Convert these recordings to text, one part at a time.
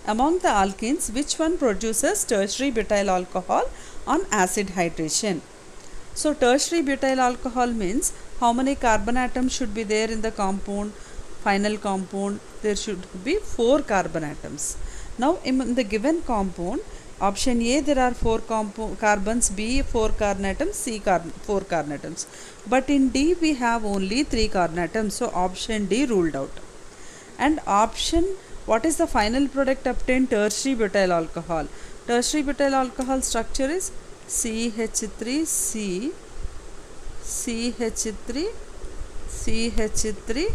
Among the alkenes, which one produces tertiary butyl alcohol on acid hydration? So tertiary butyl alcohol means how many carbon atoms should be there in the compound? Final compound, there should be 4 carbon atoms. Now in the given compound, option A there are 4 carbons, B 4 carbon atoms, C 4 carbon atoms. But in D we have only 3 carbon atoms, so option D ruled out. And what is the final product obtained? Tertiary butyl alcohol. Tertiary butyl alcohol structure is CH3C, CH3, CH3,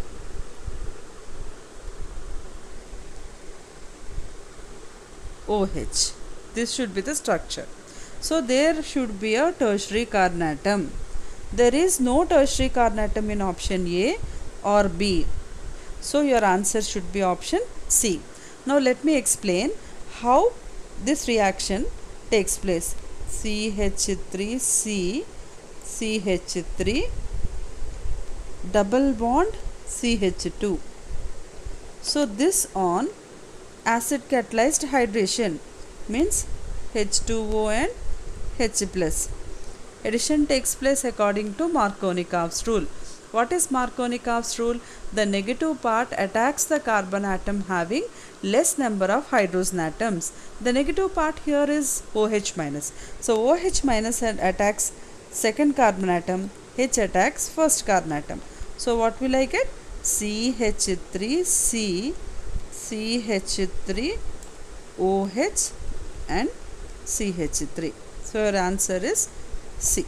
OH. This should be the structure. So there should be a tertiary carbon atom. There is no tertiary carbon atom in option A or B. So your answer should be option C. Now let me explain how this reaction takes place. CH3C, CH3, double bond CH2. So this on acid catalyzed hydration means H2O and H plus. Addition takes place according to Markovnikov's rule. What is Markovnikov's rule? The negative part attacks the carbon atom having less number of hydrogen atoms. The negative part here is OH minus. So OH minus attacks second carbon atom, H attacks first carbon atom. So what will I get? CH3C, CH3, OH and CH3. So your answer is C.